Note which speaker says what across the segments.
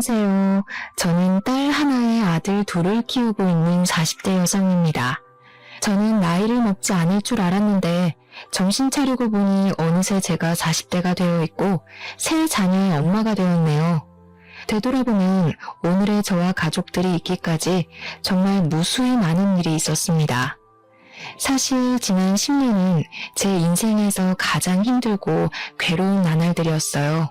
Speaker 1: 안녕하세요. 저는 딸 하나에 아들 둘을 키우고 있는 40대 여성입니다. 저는 나이를 먹지 않을 줄 알았는데 정신 차리고 보니 어느새 제가 40대가 되어 있고 세 자녀의 엄마가 되었네요. 되돌아보면 오늘의 저와 가족들이 있기까지 정말 무수히 많은 일이 있었습니다. 사실 지난 10년은 제 인생에서 가장 힘들고 괴로운 나날들이었어요.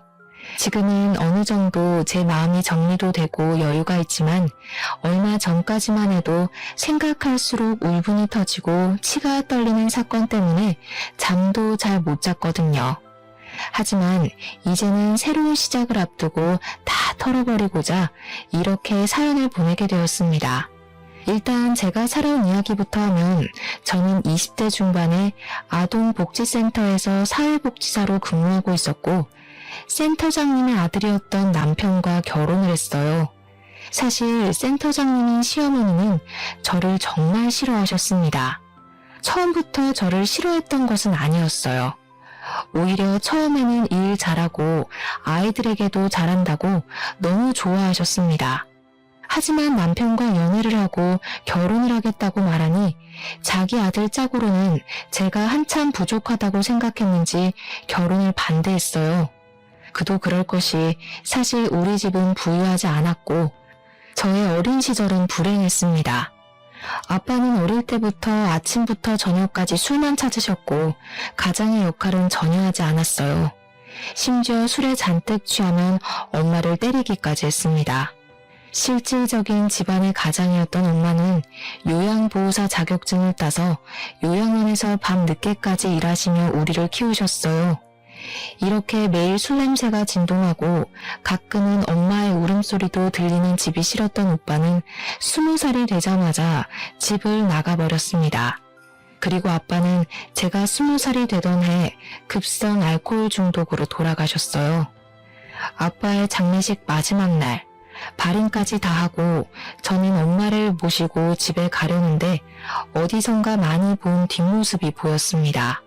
Speaker 1: 지금은 어느 정도 제 마음이 정리도 되고 여유가 있지만 얼마 전까지만 해도 생각할수록 울분이 터지고 치가 떨리는 사건 때문에 잠도 잘 못 잤거든요. 하지만 이제는 새로운 시작을 앞두고 다 털어버리고자 이렇게 사연을 보내게 되었습니다. 일단 제가 살아온 이야기부터 하면 저는 20대 중반에 아동복지센터에서 사회복지사로 근무하고 있었고 센터장님의 아들이었던 남편과 결혼을 했어요. 사실 센터장님인 시어머니는 저를 정말 싫어하셨습니다. 처음부터 저를 싫어했던 것은 아니었어요. 오히려 처음에는 일 잘하고 아이들에게도 잘한다고 너무 좋아하셨습니다. 하지만 남편과 연애를 하고 결혼을 하겠다고 말하니 자기 아들 짝으로는 제가 한참 부족하다고 생각했는지 결혼을 반대했어요. 그도 그럴 것이 사실 우리 집은 부유하지 않았고 저의 어린 시절은 불행했습니다. 아빠는 어릴 때부터 아침부터 저녁까지 술만 찾으셨고 가장의 역할은 전혀 하지 않았어요. 심지어 술에 잔뜩 취하면 엄마를 때리기까지 했습니다. 실질적인 집안의 가장이었던 엄마는 요양보호사 자격증을 따서 요양원에서 밤 늦게까지 일하시며 우리를 키우셨어요. 이렇게 매일 술 냄새가 진동하고 가끔은 엄마의 울음소리도 들리는 집이 싫었던 오빠는 20살이 되자마자 집을 나가버렸습니다. 그리고 아빠는 제가 20살이 되던 해 급성 알코올 중독으로 돌아가셨어요. 아빠의 장례식 마지막 날 발인까지 다 하고 저는 엄마를 모시고 집에 가려는데 어디선가 많이 본 뒷모습이 보였습니다.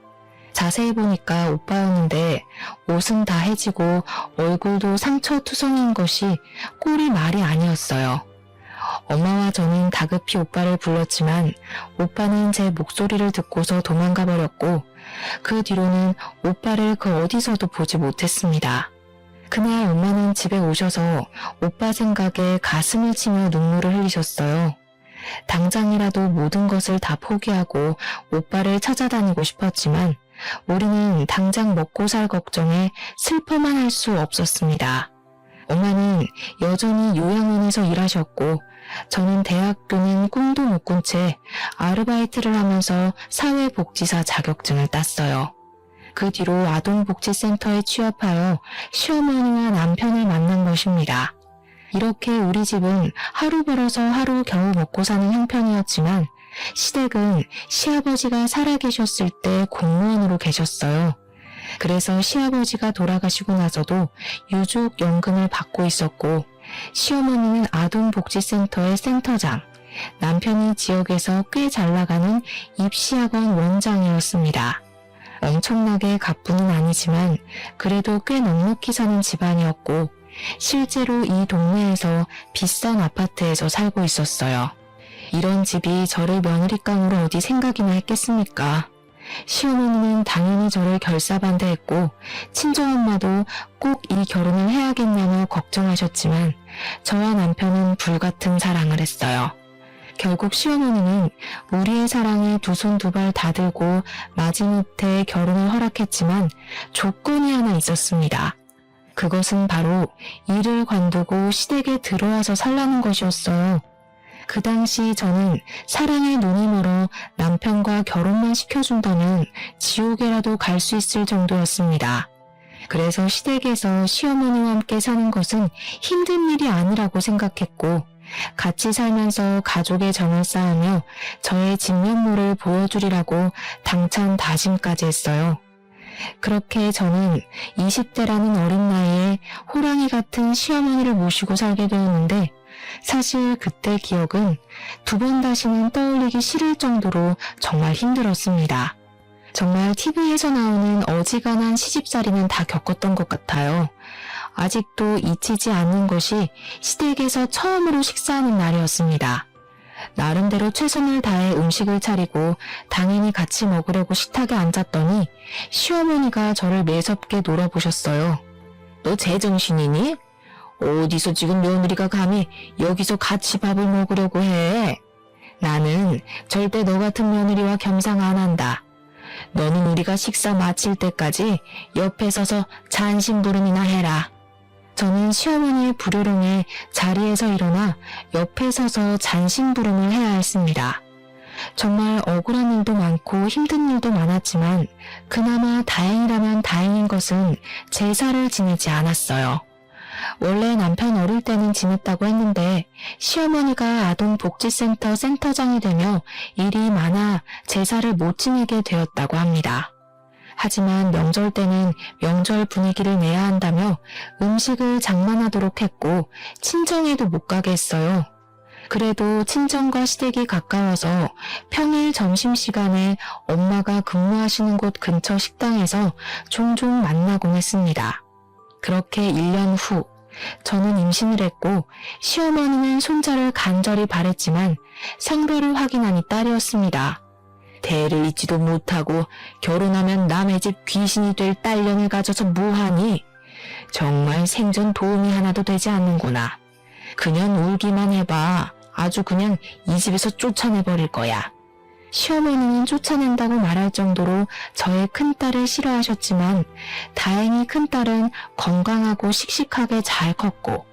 Speaker 1: 자세히 보니까 오빠였는데 옷은 다 해지고 얼굴도 상처투성인 것이 꼴이 말이 아니었어요. 엄마와 저는 다급히 오빠를 불렀지만 오빠는 제 목소리를 듣고서 도망가 버렸고 그 뒤로는 오빠를 그 어디서도 보지 못했습니다. 그날 엄마는 집에 오셔서 오빠 생각에 가슴을 치며 눈물을 흘리셨어요. 당장이라도 모든 것을 다 포기하고 오빠를 찾아다니고 싶었지만 우리는 당장 먹고 살 걱정에 슬퍼만 할 수 없었습니다. 엄마는 여전히 요양원에서 일하셨고 저는 대학교는 꿈도 못 꾼 채 아르바이트를 하면서 사회복지사 자격증을 땄어요. 그 뒤로 아동복지센터에 취업하여 시어머니와 남편을 만난 것입니다. 이렇게 우리 집은 하루 벌어서 하루 겨우 먹고 사는 형편이었지만 시댁은 시아버지가 살아계셨을 때 공무원으로 계셨어요. 그래서 시아버지가 돌아가시고 나서도 유족연금을 받고 있었고 시어머니는 아동복지센터의 센터장, 남편이 지역에서 꽤 잘 나가는 입시학원 원장이었습니다. 엄청나게 가뿐은 아니지만 그래도 꽤 넉넉히 사는 집안이었고 실제로 이 동네에서 비싼 아파트에서 살고 있었어요. 이런 집이 저를 며느리감으로 어디 생각이나 했겠습니까? 시어머니는 당연히 저를 결사반대했고 친정엄마도 꼭 이 결혼을 해야겠냐며 걱정하셨지만 저와 남편은 불같은 사랑을 했어요. 결국 시어머니는 우리의 사랑에 두 손 두 발 다 들고 마지못해 결혼을 허락했지만 조건이 하나 있었습니다. 그것은 바로 일을 관두고 시댁에 들어와서 살라는 것이었어요. 그 당시 저는 사랑에 눈이 멀어 남편과 결혼만 시켜준다면 지옥에라도 갈 수 있을 정도였습니다. 그래서 시댁에서 시어머니와 함께 사는 것은 힘든 일이 아니라고 생각했고 같이 살면서 가족의 정을 쌓으며 저의 진면모를 보여주리라고 당찬 다짐까지 했어요. 그렇게 저는 20대라는 어린 나이에 호랑이 같은 시어머니를 모시고 살게 되었는데 사실 그때 기억은 두 번 다시는 떠올리기 싫을 정도로 정말 힘들었습니다. 정말 TV에서 나오는 어지간한 시집살이는 다 겪었던 것 같아요. 아직도 잊히지 않는 것이 시댁에서 처음으로 식사하는 날이었습니다. 나름대로 최선을 다해 음식을 차리고 당연히 같이 먹으려고 식탁에 앉았더니 시어머니가 저를 매섭게 놀아보셨어요. 너 제정신이니? 어디서 지금 며느리가 감히 여기서 같이 밥을 먹으려고 해? 나는 절대 너 같은 며느리와 겸상 안 한다. 너는 우리가 식사 마칠 때까지 옆에 서서 잔심부름이나 해라. 저는 시어머니의 불효령에 자리에서 일어나 옆에 서서 잔심부름을 해야 했습니다. 정말 억울한 일도 많고 힘든 일도 많았지만 그나마 다행이라면 다행인 것은 제사를 지내지 않았어요. 원래 남편 어릴 때는 지냈다고 했는데 시어머니가 아동복지센터 센터장이 되며 일이 많아 제사를 못 지내게 되었다고 합니다. 하지만 명절 때는 명절 분위기를 내야 한다며 음식을 장만하도록 했고 친정에도 못 가게 했어요. 그래도 친정과 시댁이 가까워서 평일 점심시간에 엄마가 근무하시는 곳 근처 식당에서 종종 만나곤 했습니다. 그렇게 1년 후 저는 임신을 했고 시어머니는 손자를 간절히 바랬지만 성별을 확인하니 딸이었습니다. 대를 잇지도 못하고 결혼하면 남의 집 귀신이 될 딸년을 가져서 뭐하니? 정말 생전 도움이 하나도 되지 않는구나. 그냥 울기만 해봐. 아주 그냥 이 집에서 쫓아내버릴 거야. 시어머니는 쫓아낸다고 말할 정도로 저의 큰딸을 싫어하셨지만 다행히 큰딸은 건강하고 씩씩하게 잘 컸고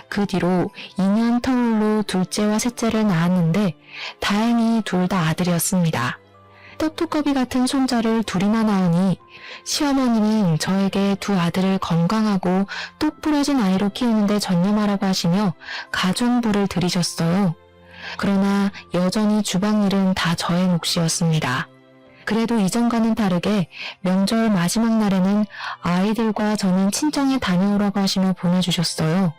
Speaker 1: 그 뒤로 2년 터울로 둘째와 셋째를 낳았는데 다행히 둘 다 아들이었습니다. 떡두꺼비 같은 손자를 둘이나 낳으니 시어머니는 저에게 두 아들을 건강하고 똑부러진 아이로 키우는데 전념하라고 하시며 가정부를 들이셨어요. 그러나 여전히 주방일은 다 저의 몫이었습니다. 그래도 이전과는 다르게 명절 마지막 날에는 아이들과 저는 친정에 다녀오라고 하시며 보내주셨어요.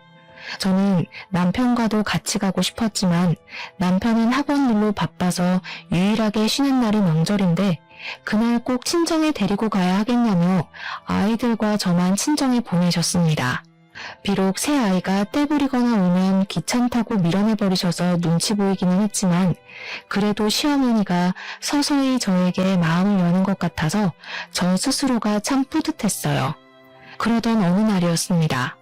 Speaker 1: 저는 남편과도 같이 가고 싶었지만 남편은 학원 일로 바빠서 유일하게 쉬는 날이 명절인데 그날 꼭 친정에 데리고 가야 하겠냐며 아이들과 저만 친정에 보내셨습니다. 비록 새 아이가 떼부리거나 울면 귀찮다고 밀어내버리셔서 눈치 보이기는 했지만 그래도 시어머니가 서서히 저에게 마음을 여는 것 같아서 저 스스로가 참 뿌듯했어요. 그러던 어느 날이었습니다.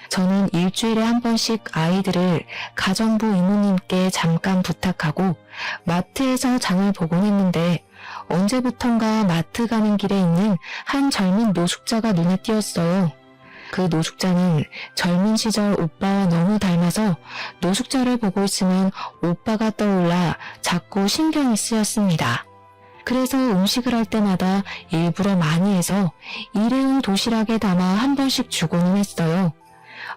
Speaker 1: 저는 일주일에 한 번씩 아이들을 가정부 이모님께 잠깐 부탁하고 마트에서 장을 보곤 했는데 언제부턴가 마트 가는 길에 있는 한 젊은 노숙자가 눈에 띄었어요. 그 노숙자는 젊은 시절 오빠와 너무 닮아서 노숙자를 보고 있으면 오빠가 떠올라 자꾸 신경이 쓰였습니다. 그래서 음식을 할 때마다 일부러 많이 해서 일회용 도시락에 담아 한 번씩 주고는 했어요.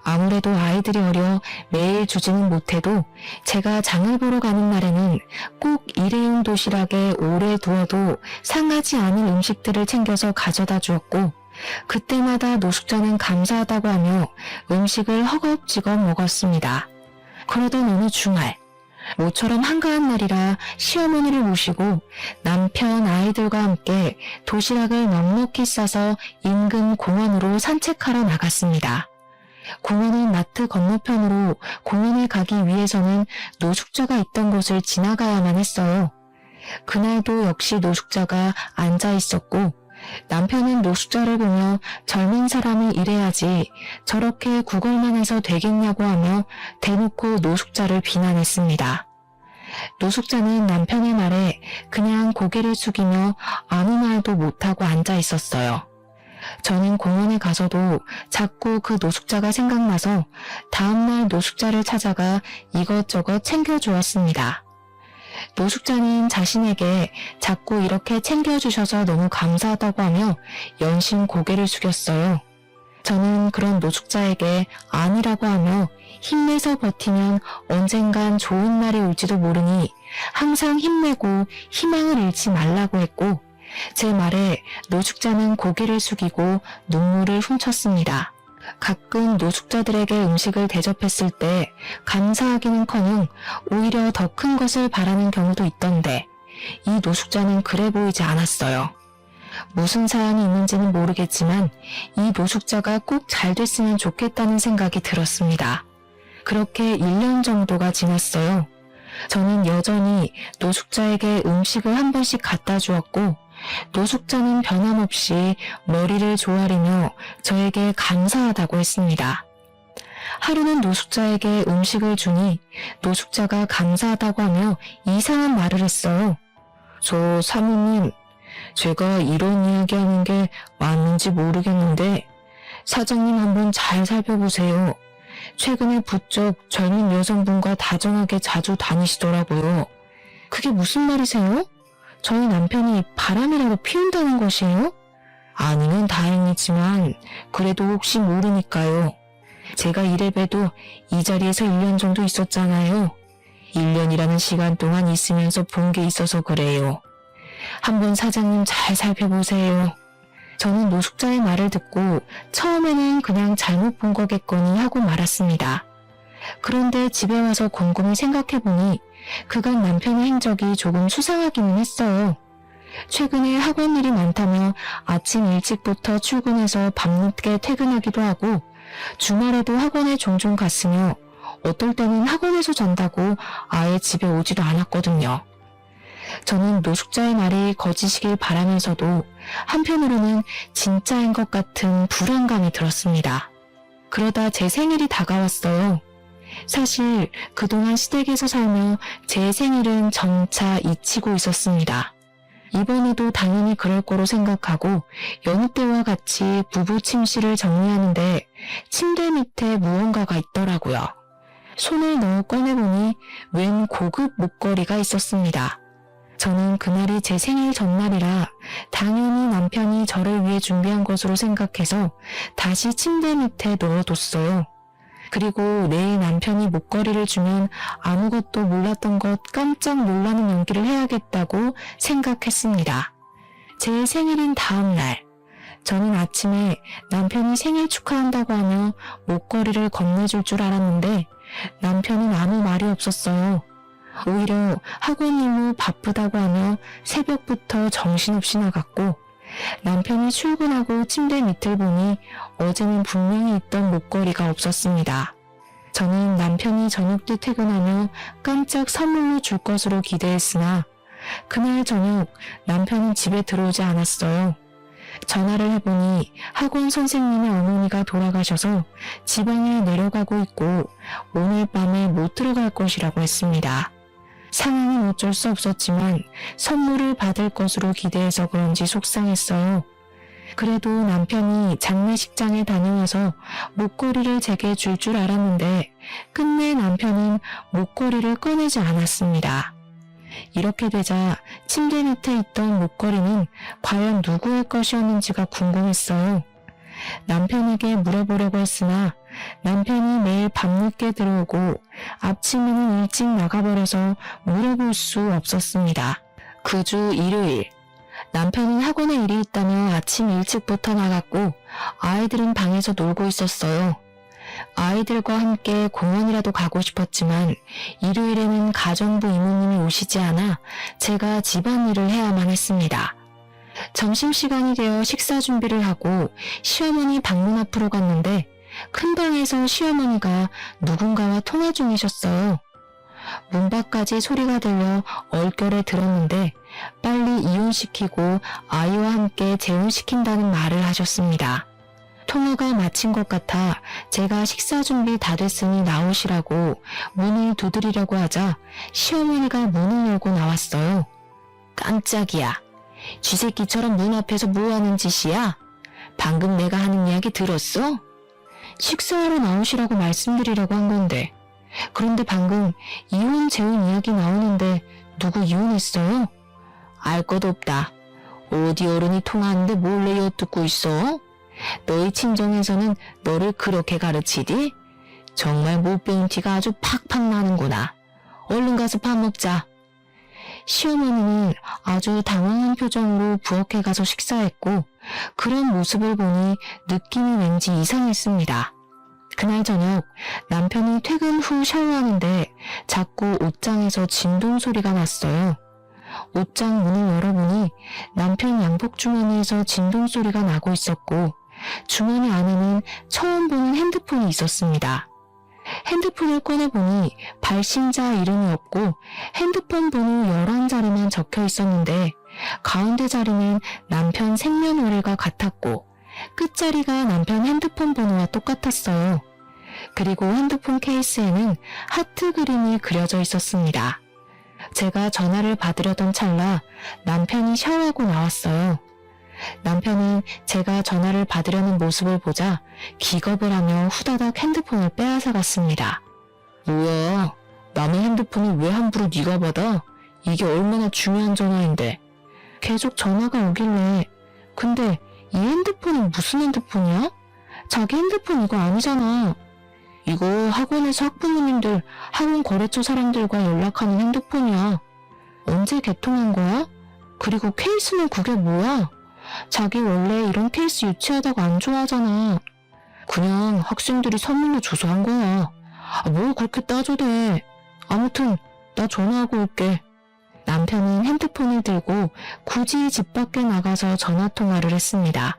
Speaker 1: 아무래도 아이들이 어려 매일 주지는 못해도 제가 장을 보러 가는 날에는 꼭 일회용 도시락에 오래 두어도 상하지 않은 음식들을 챙겨서 가져다 주었고 그때마다 노숙자는 감사하다고 하며 음식을 허겁지겁 먹었습니다. 그러던 어느 주말 모처럼 한가한 날이라 시어머니를 모시고 남편 아이들과 함께 도시락을 넉넉히 싸서 인근 공원으로 산책하러 나갔습니다. 공원은 마트 건너편으로 공원에 가기 위해서는 노숙자가 있던 곳을 지나가야만 했어요. 그날도 역시 노숙자가 앉아 있었고 남편은 노숙자를 보며 젊은 사람이 이래야지 저렇게 구걸만 해서 되겠냐고 하며 대놓고 노숙자를 비난했습니다. 노숙자는 남편의 말에 그냥 고개를 숙이며 아무 말도 못하고 앉아 있었어요. 저는 공원에 가서도 자꾸 그 노숙자가 생각나서 다음날 노숙자를 찾아가 이것저것 챙겨주었습니다. 노숙자는 자신에게 자꾸 이렇게 챙겨주셔서 너무 감사하다고 하며 연신 고개를 숙였어요. 저는 그런 노숙자에게 아니라고 하며 힘내서 버티면 언젠간 좋은 날이 올지도 모르니 항상 힘내고 희망을 잃지 말라고 했고 제 말에 노숙자는 고개를 숙이고 눈물을 훔쳤습니다. 가끔 노숙자들에게 음식을 대접했을 때 감사하기는커녕 오히려 더 큰 것을 바라는 경우도 있던데 이 노숙자는 그래 보이지 않았어요. 무슨 사연이 있는지는 모르겠지만 이 노숙자가 꼭 잘 됐으면 좋겠다는 생각이 들었습니다. 그렇게 1년 정도가 지났어요. 저는 여전히 노숙자에게 음식을 한 번씩 갖다 주었고 노숙자는 변함없이 머리를 조아리며 저에게 감사하다고 했습니다. 하루는 노숙자에게 음식을 주니 노숙자가 감사하다고 하며 이상한 말을 했어요. 저 사모님, 제가 이런 이야기하는 게 맞는지 모르겠는데 사장님 한번 잘 살펴보세요. 최근에 부쩍 젊은 여성분과 다정하게 자주 다니시더라고요. 그게 무슨 말이세요? 저희 남편이 바람이라도 피운다는 것이에요? 아니면 다행이지만 그래도 혹시 모르니까요. 제가 이래봬도 이 자리에서 1년 정도 있었잖아요. 1년이라는 시간 동안 있으면서 본 게 있어서 그래요. 한번 사장님 잘 살펴보세요. 저는 노숙자의 말을 듣고 처음에는 그냥 잘못 본 거겠거니 하고 말았습니다. 그런데 집에 와서 곰곰이 생각해보니 그간 남편의 행적이 조금 수상하기는 했어요. 최근에 학원 일이 많다며 아침 일찍부터 출근해서 밤늦게 퇴근하기도 하고 주말에도 학원에 종종 갔으며 어떨 때는 학원에서 잔다고 아예 집에 오지도 않았거든요. 저는 노숙자의 말이 거짓이길 바라면서도 한편으로는 진짜인 것 같은 불안감이 들었습니다. 그러다 제 생일이 다가왔어요. 사실 그동안 시댁에서 살며 제 생일은 점차 잊히고 있었습니다. 이번에도 당연히 그럴 거로 생각하고 여느 때와 같이 부부 침실을 정리하는데 침대 밑에 무언가가 있더라고요. 손을 넣어 꺼내보니 웬 고급 목걸이가 있었습니다. 저는 그날이 제 생일 전날이라 당연히 남편이 저를 위해 준비한 것으로 생각해서 다시 침대 밑에 넣어뒀어요. 그리고 내일 남편이 목걸이를 주면 아무것도 몰랐던 것 깜짝 놀라는 연기를 해야겠다고 생각했습니다. 제 생일인 다음 날, 저는 아침에 남편이 생일 축하한다고 하며 목걸이를 건네줄 줄 알았는데 남편은 아무 말이 없었어요. 오히려 학원 일로 바쁘다고 하며 새벽부터 정신없이 나갔고 남편이 출근하고 침대 밑을 보니 어제는 분명히 있던 목걸이가 없었습니다. 저는 남편이 저녁 때 퇴근하며 깜짝 선물로 줄 것으로 기대했으나 그날 저녁 남편은 집에 들어오지 않았어요. 전화를 해보니 학원 선생님의 어머니가 돌아가셔서 지방에 내려가고 있고 오늘 밤에 못 들어갈 것이라고 했습니다. 상황은 어쩔 수 없었지만 선물을 받을 것으로 기대해서 그런지 속상했어요. 그래도 남편이 장례식장에 다녀와서 목걸이를 제게 줄 줄 알았는데 끝내 남편은 목걸이를 꺼내지 않았습니다. 이렇게 되자 침대 밑에 있던 목걸이는 과연 누구의 것이었는지가 궁금했어요. 남편에게 물어보려고 했으나 남편이 매일 밤늦게 들어오고 아침에는 일찍 나가버려서 물어볼 수 없었습니다. 그 주 일요일, 남편은 학원에 일이 있다며 아침 일찍부터 나갔고 아이들은 방에서 놀고 있었어요. 아이들과 함께 공원이라도 가고 싶었지만 일요일에는 가정부 이모님이 오시지 않아 제가 집안일을 해야만 했습니다. 점심시간이 되어 식사 준비를 하고 시어머니 방문 앞으로 갔는데 큰 방에서 시어머니가 누군가와 통화 중이셨어요. 문 밖까지 소리가 들려 얼결에 들었는데 빨리 이혼시키고 아이와 함께 재혼시킨다는 말을 하셨습니다. 통화가 마친 것 같아 제가 식사 준비 다 됐으니 나오시라고 문을 두드리려고 하자 시어머니가 문을 열고 나왔어요. 깜짝이야. 쥐새끼처럼 문 앞에서 뭐하는 짓이야? 방금 내가 하는 이야기 들었어? 식사하러 나오시라고 말씀드리려고 한 건데. 그런데 방금 이혼 재혼 이야기 나오는데 누구 이혼했어요? 알 것 없다. 어디 어른이 통화하는데 몰래 엿듣고 있어? 너희 친정에서는 너를 그렇게 가르치디? 정말 못 배운 티가 아주 팍팍 나는구나. 얼른 가서 밥 먹자. 시어머니는 아주 당황한 표정으로 부엌에 가서 식사했고 그런 모습을 보니 느낌이 왠지 이상했습니다. 그날 저녁 남편이 퇴근 후 샤워하는데 자꾸 옷장에서 진동 소리가 났어요. 옷장 문을 열어보니 남편 양복 주머니에서 진동 소리가 나고 있었고 주머니 안에는 처음 보는 핸드폰이 있었습니다. 핸드폰을 꺼내보니 발신자 이름이 없고 핸드폰 번호 11자리만 적혀 있었는데 가운데 자리는 남편 생년월일과 같았고 끝자리가 남편 핸드폰 번호와 똑같았어요. 그리고 핸드폰 케이스에는 하트 그림이 그려져 있었습니다. 제가 전화를 받으려던 찰나 남편이 샤워하고 나왔어요. 남편은 제가 전화를 받으려는 모습을 보자 기겁을 하며 후다닥 핸드폰을 빼앗아 갔습니다. 뭐야? 남의 핸드폰을 왜 함부로 네가 받아? 이게 얼마나 중요한 전화인데. 계속 전화가 오길래 근데 이 핸드폰은 무슨 핸드폰이야? 자기 핸드폰 이거 아니잖아. 이거 학원에서 학부모님들, 학원 거래처 사람들과 연락하는 핸드폰이야. 언제 개통한 거야? 그리고 케이스는 그게 뭐야? 자기 원래 이런 케이스 유치하다고 안 좋아하잖아. 그냥 학생들이 선물로 줘서 한 거야. 뭘 그렇게 따져대. 아무튼 나 전화하고 올게. 남편은 핸드폰을 들고 굳이 집 밖에 나가서 전화통화를 했습니다.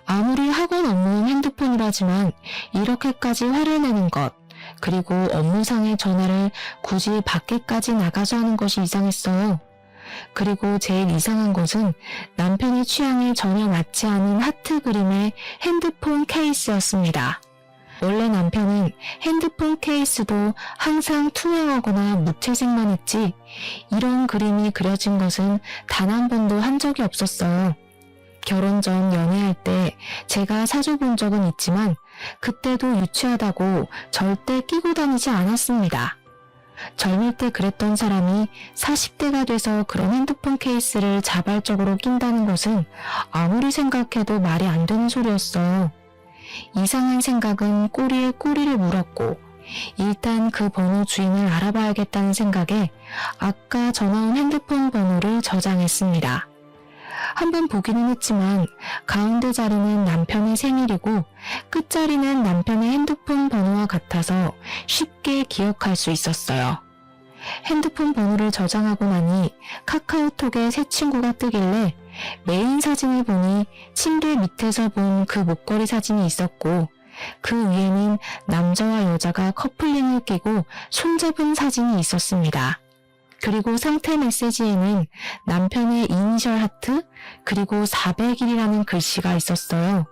Speaker 1: 아무리 학원 업무인 핸드폰이라지만 이렇게까지 화를 내는 것, 그리고 업무상의 전화를 굳이 밖에까지 나가서 하는 것이 이상했어요. 그리고 제일 이상한 것은 남편의 취향에 전혀 맞지 않은 하트 그림의 핸드폰 케이스였습니다. 원래 남편은 핸드폰 케이스도 항상 투명하거나 무채색만 했지 이런 그림이 그려진 것은 단 한 번도 한 적이 없었어요. 결혼 전 연애할 때 제가 사줘본 적은 있지만 그때도 유치하다고 절대 끼고 다니지 않았습니다. 젊을 때 그랬던 사람이 40대가 돼서 그런 핸드폰 케이스를 자발적으로 낀다는 것은 아무리 생각해도 말이 안 되는 소리였어요. 이상한 생각은 꼬리에 꼬리를 물었고 일단 그 번호 주인을 알아봐야겠다는 생각에 아까 전화온 핸드폰 번호를 저장했습니다. 한번 보기는 했지만 가운데 자리는 남편의 생일이고 끝자리는 남편의 핸드폰 번호와 같아서 쉽게 기억할 수 있었어요. 핸드폰 번호를 저장하고 나니 카카오톡에 새 친구가 뜨길래 메인 사진을 보니 침대 밑에서 본 그 목걸이 사진이 있었고 그 위에는 남자와 여자가 커플링을 끼고 손잡은 사진이 있었습니다. 그리고 상태 메시지에는 남편의 이니셜 하트 그리고 400일이라는 글씨가 있었어요.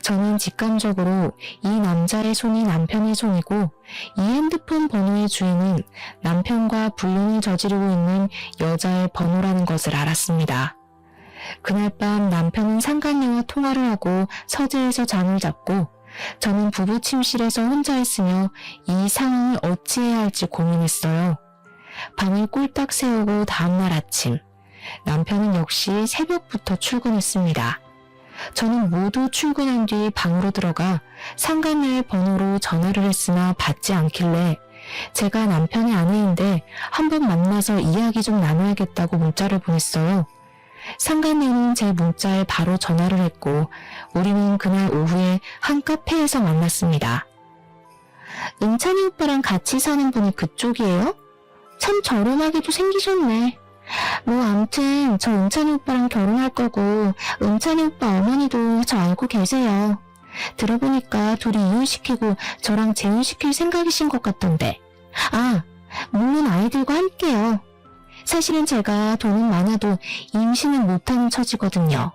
Speaker 1: 저는 직감적으로 이 남자의 손이 남편의 손이고 이 핸드폰 번호의 주인은 남편과 불륜을 저지르고 있는 여자의 번호라는 것을 알았습니다. 그날 밤 남편은 상간녀와 통화를 하고 서재에서 잠을 잤고 저는 부부 침실에서 혼자 있으며 이 상황을 어찌해야 할지 고민했어요. 밤을 꼴딱 새우고 다음날 아침 남편은 역시 새벽부터 출근했습니다. 저는 모두 출근한 뒤 방으로 들어가 상간녀의 번호로 전화를 했으나 받지 않길래 제가 남편의 아내인데 한번 만나서 이야기 좀 나눠야겠다고 문자를 보냈어요. 상간녀는 제 문자에 바로 전화를 했고 우리는 그날 오후에 한 카페에서 만났습니다. 은찬이 오빠랑 같이 사는 분이 그쪽이에요? 참 저렴하게도 생기셨네. 뭐 암튼 저 은찬이 오빠랑 결혼할 거고 은찬이 오빠 어머니도 저 알고 계세요. 들어보니까 둘이 이혼시키고 저랑 재혼시킬 생각이신 것 같던데. 아, 물론 아이들과 함께요. 사실은 제가 돈은 많아도 임신은 못하는 처지거든요.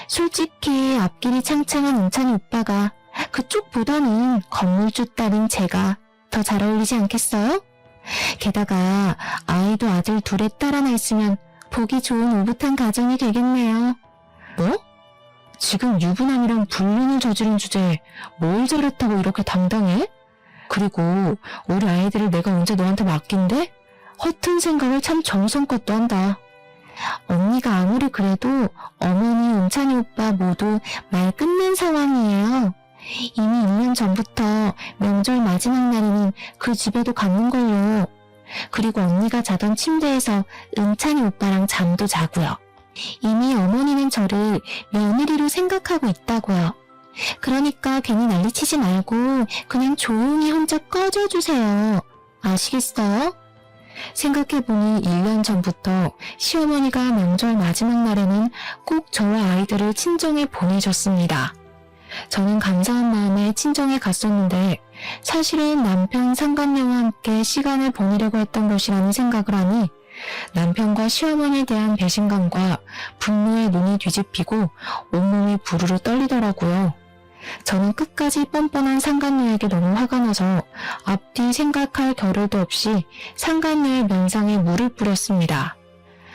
Speaker 1: 솔직히 앞길이 창창한 은찬이 오빠가 그쪽보다는 건물주 딸인 제가 더 잘 어울리지 않겠어요? 게다가 아이도 아들 둘에 딸 하나 있으면 보기 좋은 오붓한 가정이 되겠네요. 뭐? 지금 유부남이랑 불륜을 저지른 주제에 뭘 잘했다고 이렇게 당당해? 그리고 우리 아이들을 내가 언제 너한테 맡긴대? 허튼 생각을 참 정성껏 한다. 언니가 아무리 그래도 어머니, 은찬이 오빠 모두 말 끝낸 상황이에요. 이미 1년 전부터 명절 마지막 날에는 그 집에도 갔는걸요. 그리고 언니가 자던 침대에서 은찬이 오빠랑 잠도 자고요. 이미 어머니는 저를 며느리로 생각하고 있다고요. 그러니까 괜히 난리치지 말고 그냥 조용히 혼자 꺼져주세요. 아시겠어요? 생각해보니 1년 전부터 시어머니가 명절 마지막 날에는 꼭 저와 아이들을 친정에 보내셨습니다. 저는 감사한 마음에 친정에 갔었는데 사실은 남편 상간녀와 함께 시간을 보내려고 했던 것이라는 생각을 하니 남편과 시어머니에 대한 배신감과 분노에 눈이 뒤집히고 온몸이 부르르 떨리더라고요. 저는 끝까지 뻔뻔한 상간녀에게 너무 화가 나서 앞뒤 생각할 겨를도 없이 상간녀의 면상에 물을 뿌렸습니다.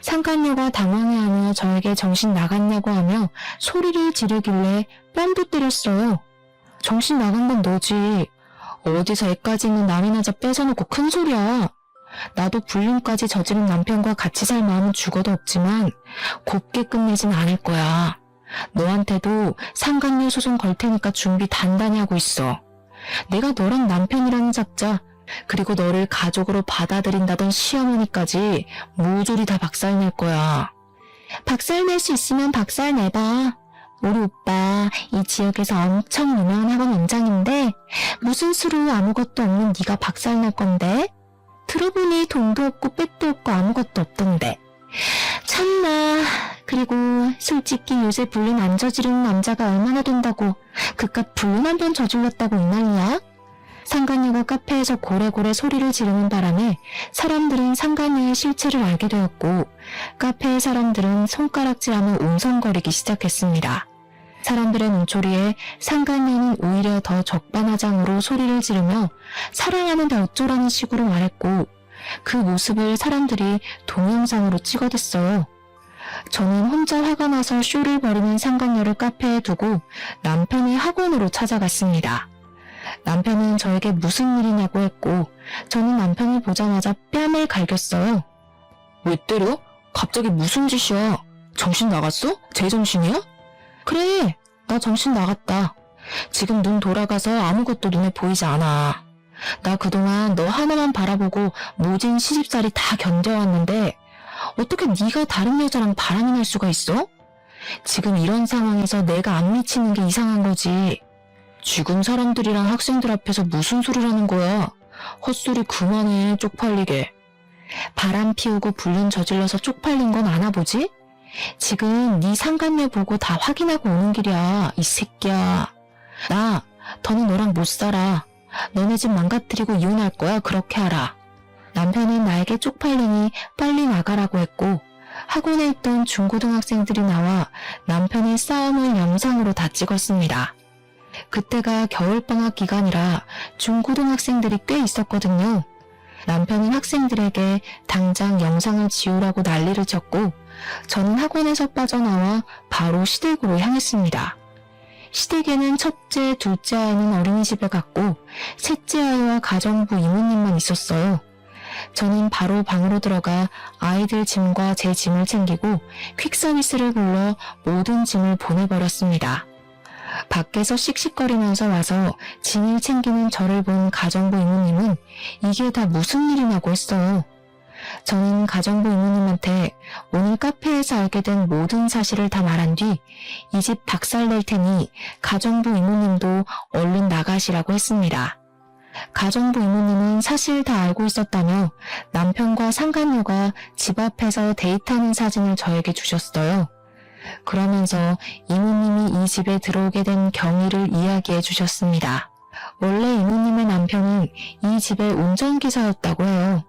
Speaker 1: 상간녀가 당황해하며 저에게 정신 나갔냐고 하며 소리를 지르길래 뺨도 때렸어요. 정신 나간 건 너지. 어디서 애까지 있는 남이나 자 뺏어놓고 큰 소리야. 나도 불륜까지 저지른 남편과 같이 살 마음은 죽어도 없지만 곱게 끝내진 않을 거야. 너한테도 상간녀 소송 걸 테니까 준비 단단히 하고 있어. 내가 너랑 남편이라는 잡자, 그리고 너를 가족으로 받아들인다던 시어머니까지 모조리 다 박살낼 거야. 박살낼 수 있으면 박살내봐. 우리 오빠 이 지역에서 엄청 유명한 학원 원장인데 무슨 수로 아무것도 없는 네가 박살낼 건데? 들어보니 돈도 없고 빽도 없고 아무것도 없던데. 참나. 그리고 솔직히 요새 불륜 안 저지르는 남자가 얼마나 된다고 그깟 불륜 한 번 저질렀다고 이 난리야? 상간녀가 카페에서 고래고래 소리를 지르는 바람에 사람들은 상간녀의 실체를 알게 되었고 카페의 사람들은 손가락질하며 웅성거리기 시작했습니다. 사람들의 눈초리에 상간녀는 오히려 더 적반하장으로 소리를 지르며 사랑하는데 어쩌라는 식으로 말했고 그 모습을 사람들이 동영상으로 찍어댔어요. 저는 혼자 화가 나서 쇼를 벌이는 상간녀를 카페에 두고 남편의 학원으로 찾아갔습니다. 남편은 저에게 무슨 일이냐고 했고 저는 남편을 보자마자 뺨을 갈겼어요. 왜 때려? 갑자기 무슨 짓이야? 정신 나갔어? 제정신이야? 그래, 나 정신 나갔다. 지금 눈 돌아가서 아무것도 눈에 보이지 않아. 나 그동안 너 하나만 바라보고 모진 시집살이 다 견뎌왔는데 어떻게 네가 다른 여자랑 바람이 날 수가 있어? 지금 이런 상황에서 내가 안 미치는 게 이상한 거지. 죽은 사람들이랑 학생들 앞에서 무슨 소리를 하는 거야? 헛소리 그만해, 쪽팔리게. 바람 피우고 불륜 저질러서 쪽팔린 건 아나 보지? 지금 네 상간녀 보고 다 확인하고 오는 길이야, 이 새끼야. 나, 더는 너랑 못 살아. 너네 집 망가뜨리고 이혼할 거야, 그렇게 알아. 남편은 나에게 쪽팔리니 빨리 나가라고 했고 학원에 있던 중고등학생들이 나와 남편의 싸움을 영상으로 다 찍었습니다. 그때가 겨울방학 기간이라 중고등학생들이 꽤 있었거든요. 남편은 학생들에게 당장 영상을 지우라고 난리를 쳤고 저는 학원에서 빠져나와 바로 시댁으로 향했습니다. 시댁에는 첫째, 둘째 아이는 어린이집에 갔고 셋째 아이와 가정부 이모님만 있었어요. 저는 바로 방으로 들어가 아이들 짐과 제 짐을 챙기고 퀵서비스를 불러 모든 짐을 보내버렸습니다. 밖에서 씩씩거리면서 와서 짐을 챙기는 저를 본 가정부 이모님은 이게 다 무슨 일이냐고 했어요. 저는 가정부 이모님한테 오늘 카페에서 알게 된 모든 사실을 다 말한 뒤 이 집 박살낼 테니 가정부 이모님도 얼른 나가시라고 했습니다. 가정부 이모님은 사실 다 알고 있었다며 남편과 상간녀가 집 앞에서 데이트하는 사진을 저에게 주셨어요. 그러면서 이모님이 이 집에 들어오게 된 경위를 이야기해 주셨습니다. 원래 이모님의 남편은 이 집의 운전기사였다고 해요.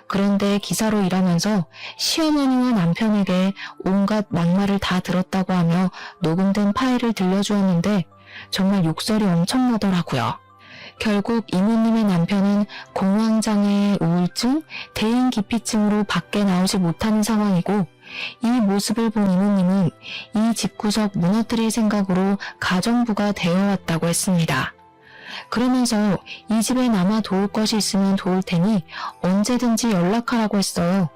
Speaker 1: 그런데 기사로 일하면서 시어머니와 남편에게 온갖 막말을 다 들었다고 하며 녹음된 파일을 들려주었는데 정말 욕설이 엄청나더라고요. 결국 이모님의 남편은 공황장애, 우울증, 대인기피증으로 밖에 나오지 못하는 상황이고 이 모습을 본 이모님은 이 집구석 무너뜨릴 생각으로 가정부가 되어왔다고 했습니다. 그러면서 이 집에 남아 도울 것이 있으면 도울 테니 언제든지 연락하라고 했어요.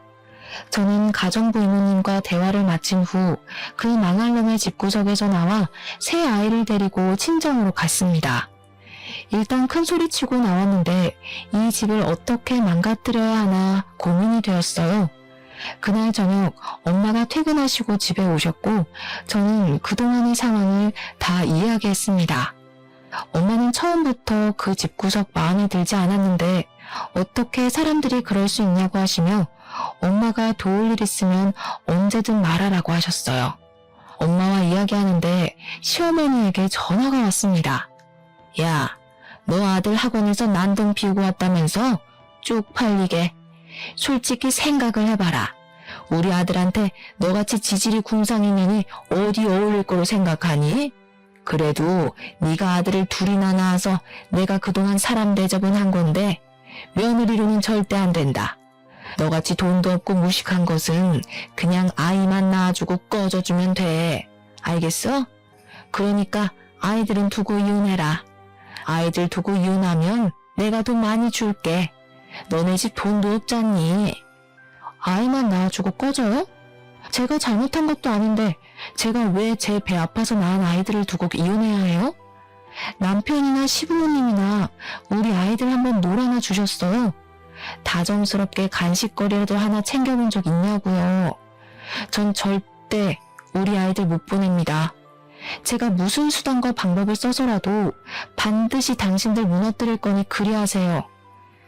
Speaker 1: 저는 가정부 이모님과 대화를 마친 후 그 망할 놈의 집구석에서 나와 새 아이를 데리고 친정으로 갔습니다. 일단 큰 소리치고 나왔는데 이 집을 어떻게 망가뜨려야 하나 고민이 되었어요. 그날 저녁 엄마가 퇴근하시고 집에 오셨고 저는 그동안의 상황을 다 이야기했습니다. 엄마는 처음부터 그 집구석 마음에 들지 않았는데 어떻게 사람들이 그럴 수 있냐고 하시며 엄마가 도울 일 있으면 언제든 말하라고 하셨어요. 엄마와 이야기하는데 시어머니에게 전화가 왔습니다. 야, 너 아들 학원에서 난동 피우고 왔다면서? 쪽팔리게. 솔직히 생각을 해봐라. 우리 아들한테 너같이 지질이 궁상이면이 어디 어울릴 거로 생각하니? 그래도 네가 아들을 둘이나 낳아서 내가 그동안 사람 대접은 한 건데 며느리로는 절대 안 된다. 너같이 돈도 없고 무식한 것은 그냥 아이만 낳아주고 꺼져주면 돼. 알겠어? 그러니까 아이들은 두고 이혼해라. 아이들 두고 이혼하면 내가 돈 많이 줄게. 너네 집 돈도 없잖니. 아이만 낳아주고 꺼져요? 제가 잘못한 것도 아닌데 제가 왜 제 배 아파서 낳은 아이들을 두고 이혼해야 해요? 남편이나 시부모님이나 우리 아이들 한번 놀아나 주셨어요. 다정스럽게 간식거리라도 하나 챙겨본 적 있냐고요. 전 절대 우리 아이들 못 보냅니다. 제가 무슨 수단과 방법을 써서라도 반드시 당신들 무너뜨릴 거니 그리하세요.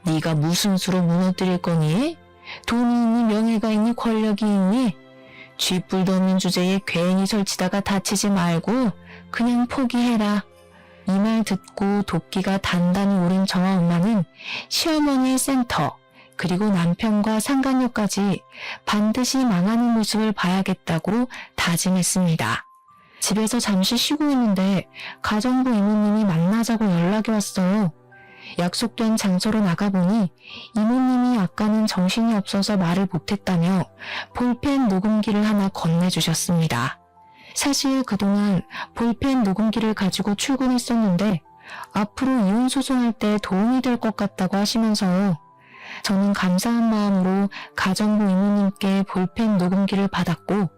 Speaker 1: 네가 무슨 수로 무너뜨릴 거니? 돈이 있니, 명예가 있니, 권력이 있니? 쥐뿔도 없는 주제에 괜히 설치다가 다치지 말고 그냥 포기해라. 이 말 듣고 도끼가 단단히 오른 저와 엄마는 시어머니의 센터 그리고 남편과 상간녀까지 반드시 망하는 모습을 봐야겠다고 다짐했습니다. 집에서 잠시 쉬고 있는데 가정부 이모님이 만나자고 연락이 왔어요. 약속된 장소로 나가보니 이모님이 아까는 정신이 없어서 말을 못했다며 볼펜 녹음기를 하나 건네주셨습니다. 사실 그동안 볼펜 녹음기를 가지고 출근했었는데 앞으로 이혼 소송할 때 도움이 될 것 같다고 하시면서요. 저는 감사한 마음으로 가정부 이모님께 볼펜 녹음기를 받았고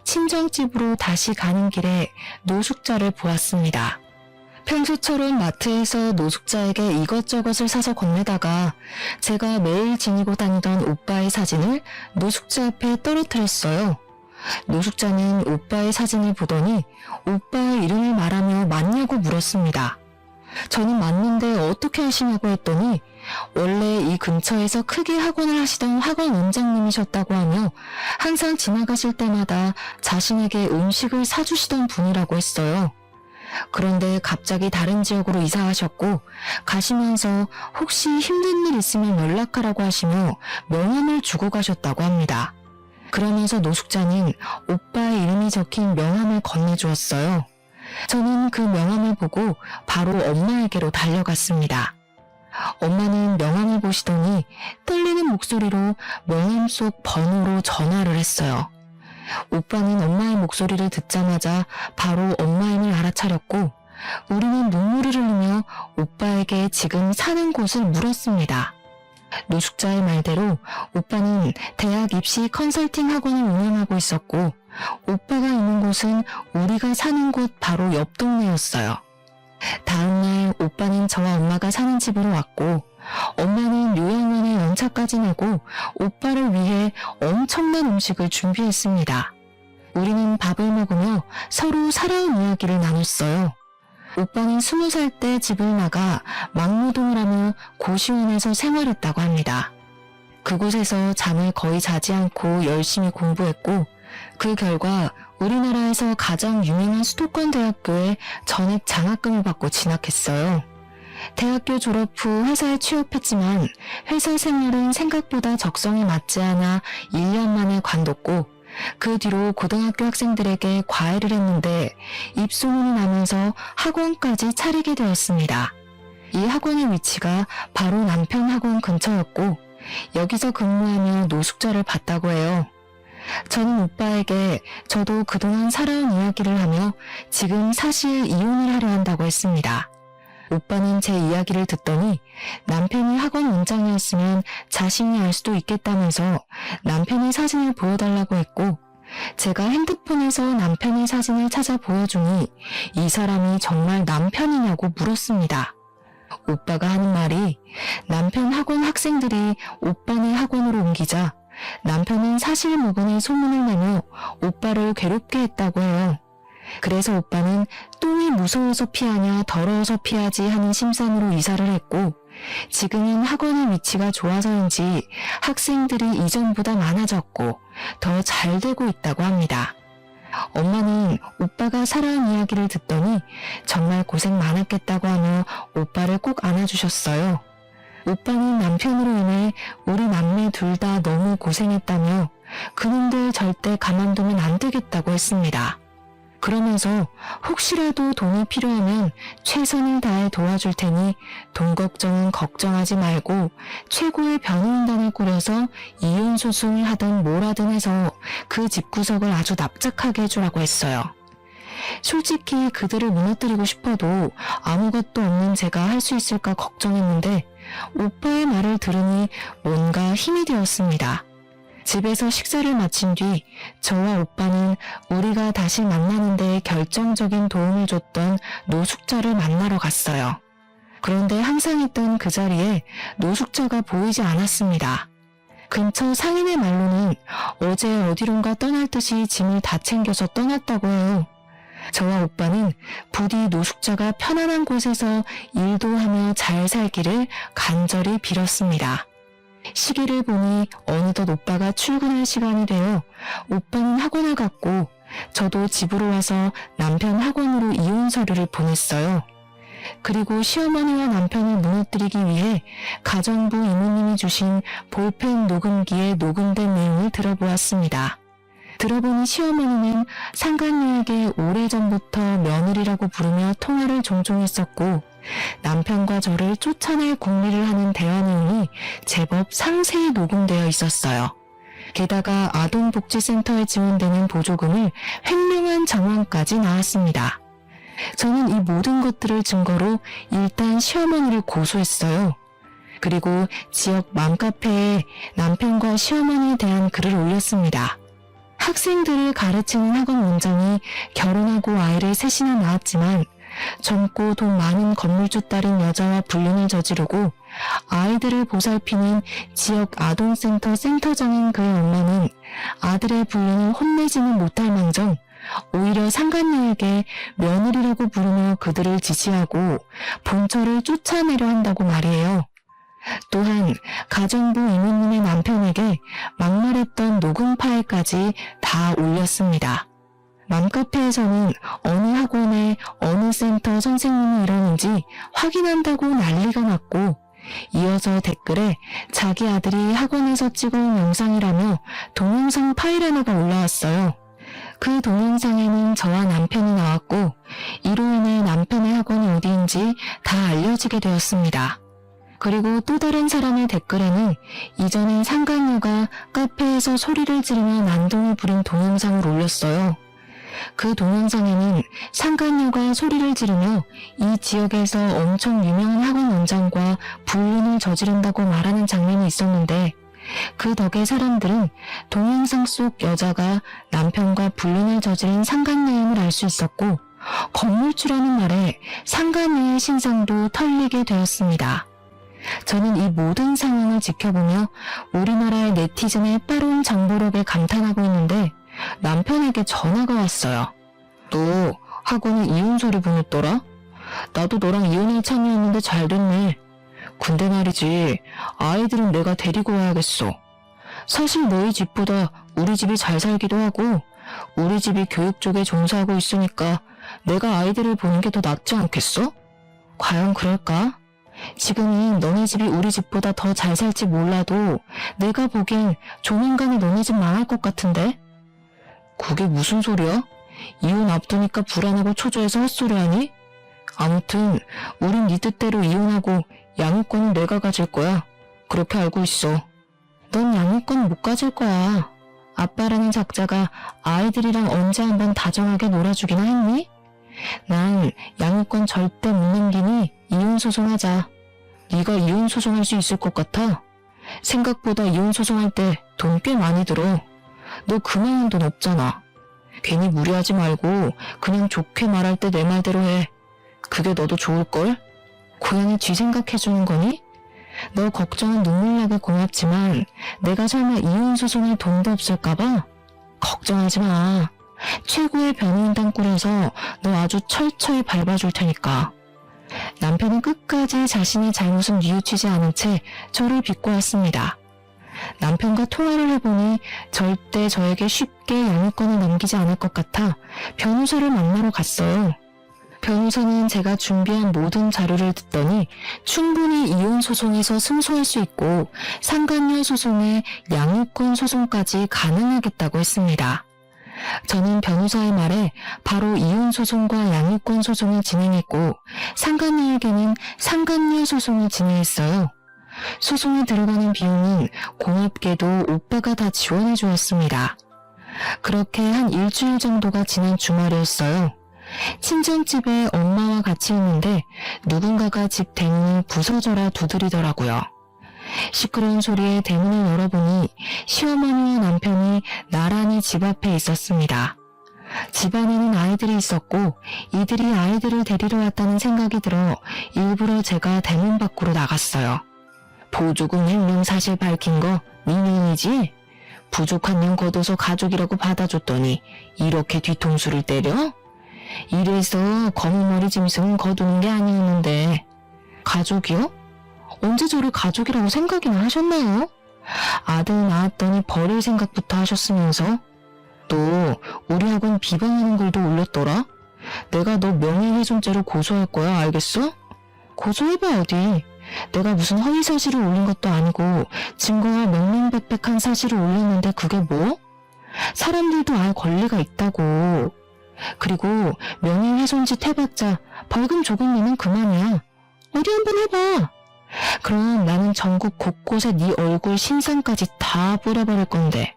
Speaker 1: 친정집으로 다시 가는 길에 노숙자를 보았습니다. 평소처럼 마트에서 노숙자에게 이것저것을 사서 건네다가 제가 매일 지니고 다니던 오빠의 사진을 노숙자 앞에 떨어뜨렸어요. 노숙자는 오빠의 사진을 보더니 오빠의 이름을 말하며 맞냐고 물었습니다. 저는 맞는데 어떻게 하시냐고 했더니 원래 이 근처에서 크게 학원을 하시던 학원 원장님이셨다고 하며 항상 지나가실 때마다 자신에게 음식을 사주시던 분이라고 했어요. 그런데 갑자기 다른 지역으로 이사하셨고 가시면서 혹시 힘든 일 있으면 연락하라고 하시며 명함을 주고 가셨다고 합니다. 그러면서 노숙자는 오빠의 이름이 적힌 명함을 건네주었어요. 저는 그 명함을 보고 바로 엄마에게로 달려갔습니다. 엄마는 명함을 보시더니 떨리는 목소리로 명함 속 번호로 전화를 했어요. 오빠는 엄마의 목소리를 듣자마자 바로 엄마임을 알아차렸고 우리는 눈물을 흘리며 오빠에게 지금 사는 곳을 물었습니다. 노숙자의 말대로 오빠는 대학 입시 컨설팅 학원을 운영하고 있었고 오빠가 있는 곳은 우리가 사는 곳 바로 옆 동네였어요. 다음날 오빠는 저와 엄마가 사는 집으로 왔고 엄마는 요양원에 연차까지 내고 오빠를 위해 엄청난 음식을 준비했습니다. 우리는 밥을 먹으며 서로 살아온 이야기를 나눴어요. 오빠는 20살 때 집을 나가 막노동을 하며 고시원에서 생활했다고 합니다. 그곳에서 잠을 거의 자지 않고 열심히 공부했고 그 결과 우리나라에서 가장 유명한 수도권 대학교에 전액 장학금을 받고 진학했어요. 대학교 졸업 후 회사에 취업했지만 회사 생활은 생각보다 적성에 맞지 않아 1년 만에 관뒀고 그 뒤로 고등학교 학생들에게 과외를 했는데 입소문이 나면서 학원까지 차리게 되었습니다. 이 학원의 위치가 바로 남편 학원 근처였고 여기서 근무하며 노숙자를 봤다고 해요. 저는 오빠에게 저도 그동안 살아온 이야기를 하며 지금 사실 이혼을 하려 한다고 했습니다. 오빠는 제 이야기를 듣더니 남편이 학원 원장이었으면 자신이 알 수도 있겠다면서 남편의 사진을 보여달라고 했고 제가 핸드폰에서 남편의 사진을 찾아 보여주니 이 사람이 정말 남편이냐고 물었습니다. 오빠가 하는 말이 남편 학원 학생들이 오빠네 학원으로 옮기자 남편은 사실무근의 소문을 내며 오빠를 괴롭게 했다고 해요. 그래서 오빠는 똥이 무서워서 피하냐 더러워서 피하지 하는 심산으로 이사를 했고 지금은 학원의 위치가 좋아서인지 학생들이 이전보다 많아졌고 더 잘 되고 있다고 합니다. 엄마는 오빠가 살아온 이야기를 듣더니 정말 고생 많았겠다고 하며 오빠를 꼭 안아주셨어요. 오빠는 남편으로 인해 우리 남매 둘 다 너무 고생했다며 그놈들 절대 가만두면 안 되겠다고 했습니다. 그러면서 혹시라도 돈이 필요하면 최선을 다해 도와줄 테니 돈 걱정은 걱정하지 말고 최고의 변호인단을 꾸려서 이혼 소송을 하든 뭐라든 해서 그 집구석을 아주 납작하게 해주라고 했어요. 솔직히 그들을 무너뜨리고 싶어도 아무것도 없는 제가 할 수 있을까 걱정했는데 오빠의 말을 들으니 뭔가 힘이 되었습니다. 집에서 식사를 마친 뒤 저와 오빠는 우리가 다시 만나는 데 결정적인 도움을 줬던 노숙자를 만나러 갔어요. 그런데 항상 있던 그 자리에 노숙자가 보이지 않았습니다. 근처 상인의 말로는 어제 어디론가 떠날 듯이 짐을 다 챙겨서 떠났다고 해요. 저와 오빠는 부디 노숙자가 편안한 곳에서 일도 하며 잘 살기를 간절히 빌었습니다. 시계를 보니 어느덧 오빠가 출근할 시간이 되어 오빠는 학원을 갔고 저도 집으로 와서 남편 학원으로 이혼 서류를 보냈어요. 그리고 시어머니와 남편을 무너뜨리기 위해 가정부 이모님이 주신 볼펜 녹음기에 녹음된 내용을 들어보았습니다. 들어보니 시어머니는 상간녀에게 오래전부터 며느리라고 부르며 통화를 종종 했었고 남편과 저를 쫓아낼 궁리를 하는 대화 내용이 제법 상세히 녹음되어 있었어요. 게다가 아동복지센터에 지원되는 보조금을 횡령한 정황까지 나왔습니다. 저는 이 모든 것들을 증거로 일단 시어머니를 고소했어요. 그리고 지역 맘카페에 남편과 시어머니에 대한 글을 올렸습니다. 학생들을 가르치는 학원 원장이 결혼하고 아이를 셋이나 낳았지만 젊고 돈 많은 건물주 딸인 여자와 불륜을 저지르고 아이들을 보살피는 지역 아동센터 센터장인 그의 엄마는 아들의 불륜을 혼내지는 못할 망정 오히려 상간녀에게 며느리라고 부르며 그들을 지지하고 본처를 쫓아내려 한다고 말이에요. 또한 가정부 이모님의 남편에게 막말했던 녹음 파일까지 다 올렸습니다. 맘카페에서는 어느 학원에 어느 센터 선생님이 일하는지 확인한다고 난리가 났고 이어서 댓글에 자기 아들이 학원에서 찍어온 영상이라며 동영상 파일 하나가 올라왔어요. 그 동영상에는 저와 남편이 나왔고 이로 인해 남편의 학원이 어디인지 다 알려지게 되었습니다. 그리고 또 다른 사람의 댓글에는 이전에 상간녀가 카페에서 소리를 지르며 난동을 부린 동영상을 올렸어요. 그 동영상에는 상간녀가 소리를 지르며 이 지역에서 엄청 유명한 학원 원장과 불륜을 저지른다고 말하는 장면이 있었는데 그 덕에 사람들은 동영상 속 여자가 남편과 불륜을 저지른 상간녀임을 알 수 있었고 건물주라는 말에 상간녀의 신상도 털리게 되었습니다. 저는 이 모든 상황을 지켜보며 우리나라의 네티즌의 빠른 정보력에 감탄하고 있는데 남편에게 전화가 왔어요. 너 학원에 이혼 서류 보냈더라? 나도 너랑 이혼할 참이었는데 잘 됐네. 근데 말이지 아이들은 내가 데리고 와야겠어. 사실 너희 집보다 우리 집이 잘 살기도 하고 우리 집이 교육 쪽에 종사하고 있으니까 내가 아이들을 보는 게 더 낫지 않겠어? 과연 그럴까? 지금은 너네 집이 우리 집보다 더 잘 살지 몰라도 내가 보기엔 조만간에 너네 집 망할 것 같은데? 그게 무슨 소리야? 이혼 앞두니까 불안하고 초조해서 헛소리하니? 아무튼 우린 네 뜻대로 이혼하고 양육권은 내가 가질 거야. 그렇게 알고 있어. 넌 양육권 못 가질 거야. 아빠라는 작자가 아이들이랑 언제 한번 다정하게 놀아주기나 했니? 난 양육권 절대 못 넘기니 이혼 소송하자. 네가 이혼 소송할 수 있을 것 같아? 생각보다 이혼 소송할 때 돈 꽤 많이 들어. 너 그만한 돈 없잖아. 괜히 무리하지 말고 그냥 좋게 말할 때 내 말대로 해. 그게 너도 좋을걸? 고양이 쥐 생각해주는 거니? 너 걱정은 눈물 나게 고맙지만 내가 설마 이혼 소송할 돈도 없을까봐? 걱정하지 마. 최고의 변호인단 꾸려서 너 아주 철저히 밟아줄 테니까. 남편은 끝까지 자신의 잘못은 뉘우치지 않은 채 저를 비꼬았습니다. 남편과 통화를 해보니 절대 저에게 쉽게 양육권을 넘기지 않을 것 같아 변호사를 만나러 갔어요. 변호사는 제가 준비한 모든 자료를 듣더니 충분히 이혼 소송에서 승소할 수 있고 상간녀 소송에 양육권 소송까지 가능하겠다고 했습니다. 저는 변호사의 말에 바로 이혼 소송과 양육권 소송을 진행했고 상간녀에게는 상간녀 소송을 진행했어요. 소송에 들어가는 비용은 고맙게도 오빠가 다 지원해 주었습니다. 그렇게 한 일주일 정도가 지난 주말이었어요. 친정집에 엄마와 같이 있는데 누군가가 집 대문을 부서져라 두드리더라고요. 시끄러운 소리에 대문을 열어보니 시어머니와 남편이 나란히 집 앞에 있었습니다. 집 안에는 아이들이 있었고 이들이 아이들을 데리러 왔다는 생각이 들어 일부러 제가 대문 밖으로 나갔어요. 보조금 횡령 사실 밝힌 거 니년이지? 부족한 년 걷어서 가족이라고 받아줬더니 이렇게 뒤통수를 때려? 이래서 검은 머리 짐승은 거두는 게 아니었는데. 가족이요? 언제 저를 가족이라고 생각이나 하셨나요? 아들 낳았더니 버릴 생각부터 하셨으면서. 또 우리 학원 비방하는 글도 올렸더라? 내가 너 명예훼손죄로 고소할 거야, 알겠어? 고소해봐 어디. 내가 무슨 허위사실을 올린 것도 아니고 증거가 명명백백한 사실을 올렸는데 그게 뭐? 사람들도 알 권리가 있다고. 그리고 명예훼손짓 해봤자 벌금 조금 내면 그만이야. 어디 한번 해봐. 그럼 나는 전국 곳곳에 네 얼굴 신상까지 다 뿌려버릴 건데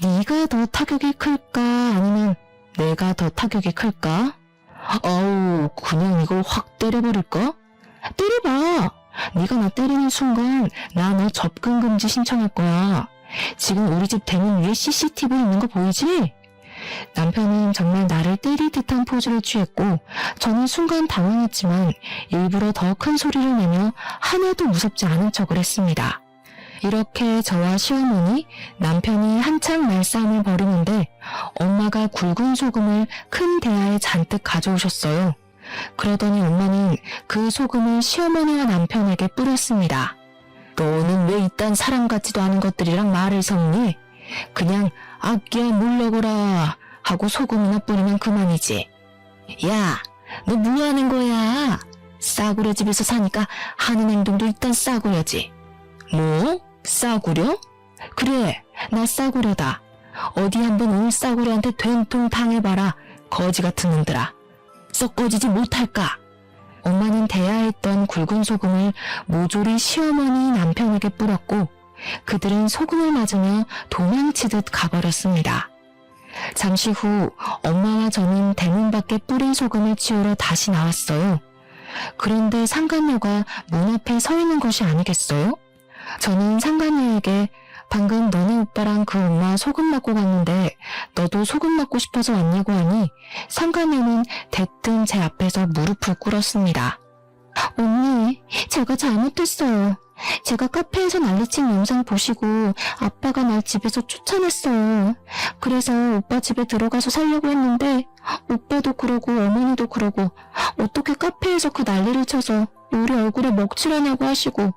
Speaker 1: 네가 더 타격이 클까 아니면 내가 더 타격이 클까? 어우, 그냥 이걸 확 때려버릴까? 때려봐. 네가 나 때리는 순간 나 너 접근 금지 신청할 거야. 지금 우리 집 대문 위에 CCTV 있는 거 보이지? 남편은 정말 나를 때릴 듯한 포즈를 취했고 저는 순간 당황했지만 일부러 더 큰 소리를 내며 하나도 무섭지 않은 척을 했습니다. 이렇게 저와 시어머니, 남편이 한창 말싸움을 벌이는데 엄마가 굵은 소금을 큰 대야에 잔뜩 가져오셨어요. 그러더니 엄마는 그 소금을 시어머니와 남편에게 뿌렸습니다. 너는 왜 이딴 사람 같지도 않은 것들이랑 말을 섞니? 그냥 아껴 물러거라 하고 소금이나 뿌리면 그만이지. 야, 너 뭐하는 거야? 싸구려 집에서 사니까 하는 행동도 일단 싸구려지. 뭐? 싸구려? 그래, 나 싸구려다. 어디 한번 올 싸구려한테 된통 당해봐라, 거지 같은 놈들아. 썩 꺼지지 못할까? 엄마는 대야에 있던 굵은 소금을 모조리 시어머니 남편에게 뿌렸고 그들은 소금을 맞으며 도망치듯 가버렸습니다. 잠시 후 엄마와 저는 대문 밖에 뿌린 소금을 치우러 다시 나왔어요. 그런데 상간녀가 문 앞에 서 있는 것이 아니겠어요? 저는 상간녀에게 방금 너네 오빠랑 그 엄마 소금 맞고 갔는데 너도 소금 맞고 싶어서 왔냐고 하니 상간녀는 대뜸 제 앞에서 무릎을 꿇었습니다. 언니, 제가 잘못했어요. 제가 카페에서 난리친 영상 보시고 아빠가 날 집에서 쫓아냈어요. 그래서 오빠 집에 들어가서 살려고 했는데 오빠도 그러고 어머니도 그러고 어떻게 카페에서 그 난리를 쳐서 우리 얼굴에 먹칠하냐고 하시고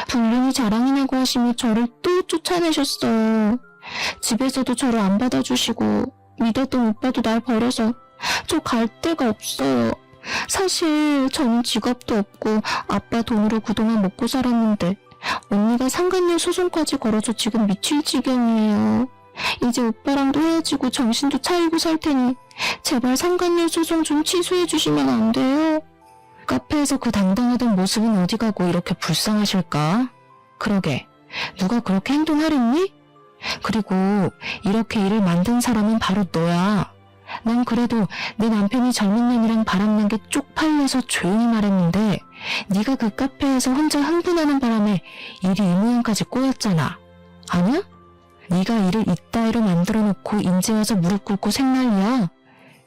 Speaker 1: 불륜이 자랑이냐고 하시며 저를 또 쫓아내셨어요. 집에서도 저를 안 받아주시고 믿었던 오빠도 날 버려서 저 갈 데가 없어요. 사실 저는 직업도 없고 아빠 돈으로 그동안 먹고 살았는데 언니가 상간녀 소송까지 걸어서 지금 미칠 지경이에요. 이제 오빠랑도 헤어지고 정신도 차리고 살 테니 제발 상간녀 소송 좀 취소해 주시면 안 돼요? 카페에서 그 당당하던 모습은 어디 가고 이렇게 불쌍하실까? 그러게, 누가 그렇게 행동하랬니? 그리고 이렇게 일을 만든 사람은 바로 너야. 난 그래도 내 남편이 젊은 년이랑 바람난 게 쪽팔려서 조용히 말했는데 네가 그 카페에서 혼자 흥분하는 바람에 일이 이 모양까지 꼬였잖아. 아니야? 네가 일을 이따위로 만들어놓고 인제 와서 무릎 꿇고 생난리야.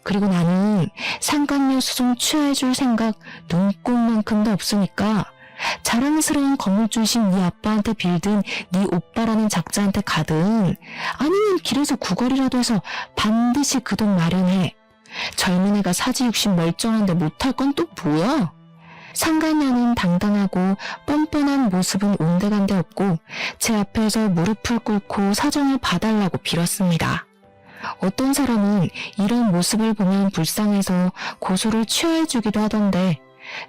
Speaker 1: 그리고 나는 상간녀 소송 취하해줄 생각 눈꼽만큼도 없으니까 자랑스러운 건물주이신 네 아빠한테 빌든 네 오빠라는 작자한테 가든 아니면 길에서 구걸이라도 해서 반드시 그 돈 마련해. 젊은 애가 사지 욕심 멀쩡한데 못할 건 또 뭐야? 상간녀는 당당하고 뻔뻔한 모습은 온데간데 없고 제 앞에서 무릎을 꿇고 사정을 봐달라고 빌었습니다. 어떤 사람은 이런 모습을 보면 불쌍해서 고소를 취하해주기도 하던데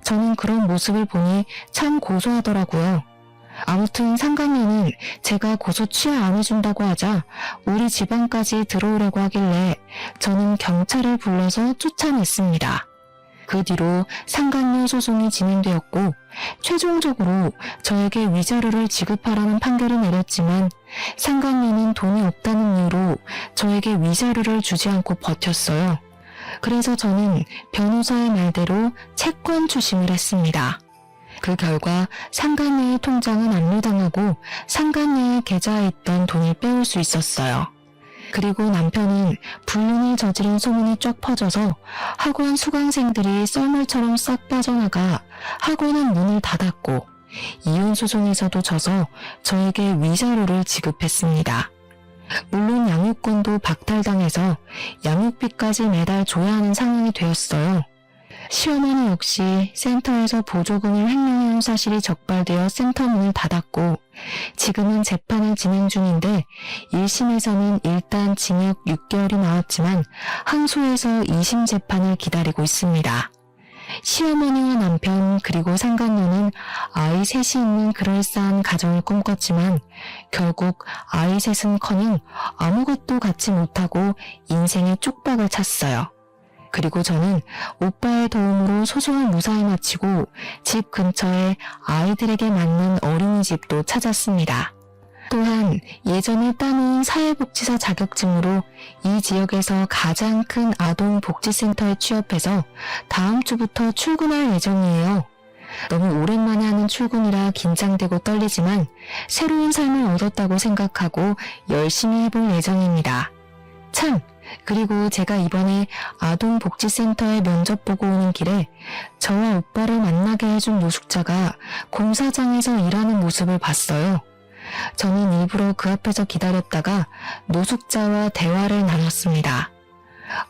Speaker 1: 저는 그런 모습을 보니 참 고소하더라고요. 아무튼 상간녀는 제가 고소 취하 안 해준다고 하자 우리 집안까지 들어오려고 하길래 저는 경찰을 불러서 쫓아냈습니다. 그 뒤로 상간녀 소송이 진행되었고 최종적으로 저에게 위자료를 지급하라는 판결을 내렸지만 상간녀는 돈이 없다는 이유로 저에게 위자료를 주지 않고 버텼어요. 그래서 저는 변호사의 말대로 채권 추심을 했습니다. 그 결과 상간녀의 통장은 압류당하고 상간녀의 계좌에 있던 돈을 빼올 수 있었어요. 그리고 남편은 불륜을 저지른 소문이 쫙 퍼져서 학원 수강생들이 썰물처럼 싹 빠져나가 학원은 문을 닫았고 이혼 소송에서도 져서 저에게 위자료를 지급했습니다. 물론 양육권도 박탈당해서 양육비까지 매달 줘야 하는 상황이 되었어요. 시어머니 역시 센터에서 보조금을 횡령해온 사실이 적발되어 센터 문을 닫았고 지금은 재판을 진행 중인데 1심에서는 일단 징역 6개월이 나왔지만 항소해서 2심 재판을 기다리고 있습니다. 시어머니와 남편 그리고 상간녀는 아이 셋이 있는 그럴싸한 가정을 꿈꿨지만 결국 아이 셋은커녕 아무것도 갖지 못하고 인생의 쪽박을 찼어요. 그리고 저는 오빠의 도움으로 소송을 무사히 마치고 집 근처에 아이들에게 맞는 어린이집도 찾았습니다. 또한 예전에 따놓은 사회복지사 자격증으로 이 지역에서 가장 큰 아동복지센터에 취업해서 다음 주부터 출근할 예정이에요. 너무 오랜만에 하는 출근이라 긴장되고 떨리지만 새로운 삶을 얻었다고 생각하고 열심히 해볼 예정입니다. 참! 그리고 제가 이번에 아동복지센터에 면접 보고 오는 길에 저와 오빠를 만나게 해준 노숙자가 공사장에서 일하는 모습을 봤어요. 저는 일부러 그 앞에서 기다렸다가 노숙자와 대화를 나눴습니다.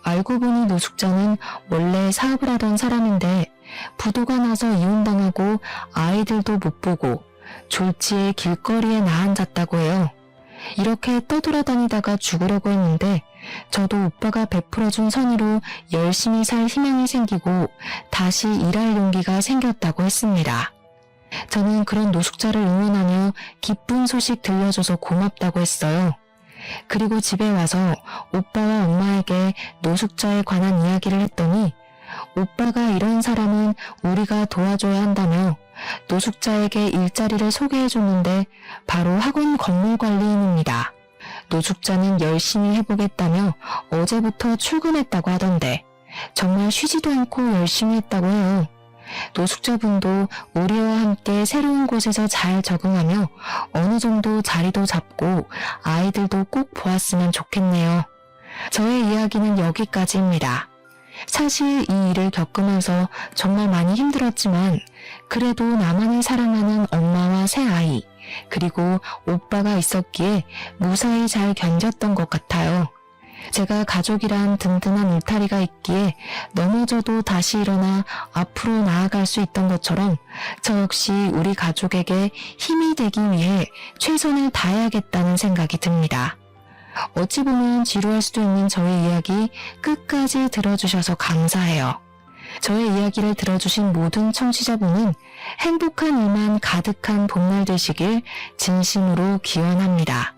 Speaker 1: 알고 보니 노숙자는 원래 사업을 하던 사람인데 부도가 나서 이혼당하고 아이들도 못 보고 졸지에 길거리에 나앉았다고 해요. 이렇게 떠돌아다니다가 죽으려고 했는데 저도 오빠가 베풀어준 선의로 열심히 살 희망이 생기고 다시 일할 용기가 생겼다고 했습니다. 저는 그런 노숙자를 응원하며 기쁜 소식 들려줘서 고맙다고 했어요. 그리고 집에 와서 오빠와 엄마에게 노숙자에 관한 이야기를 했더니 오빠가 이런 사람은 우리가 도와줘야 한다며 노숙자에게 일자리를 소개해줬는데 바로 학원 건물관리인입니다. 노숙자는 열심히 해보겠다며 어제부터 출근했다고 하던데 정말 쉬지도 않고 열심히 했다고 해요. 노숙자분도 우리와 함께 새로운 곳에서 잘 적응하며 어느 정도 자리도 잡고 아이들도 꼭 보았으면 좋겠네요. 저의 이야기는 여기까지입니다. 사실 이 일을 겪으면서 정말 많이 힘들었지만 그래도 나만을 사랑하는 엄마와 새 아이 그리고 오빠가 있었기에 무사히 잘 견뎠던 것 같아요. 제가 가족이란 든든한 울타리가 있기에 넘어져도 다시 일어나 앞으로 나아갈 수 있던 것처럼 저 역시 우리 가족에게 힘이 되기 위해 최선을 다해야겠다는 생각이 듭니다. 어찌 보면 지루할 수도 있는 저의 이야기 끝까지 들어주셔서 감사해요. 저의 이야기를 들어주신 모든 청취자분은 행복한 일만 가득한 봄날 되시길 진심으로 기원합니다.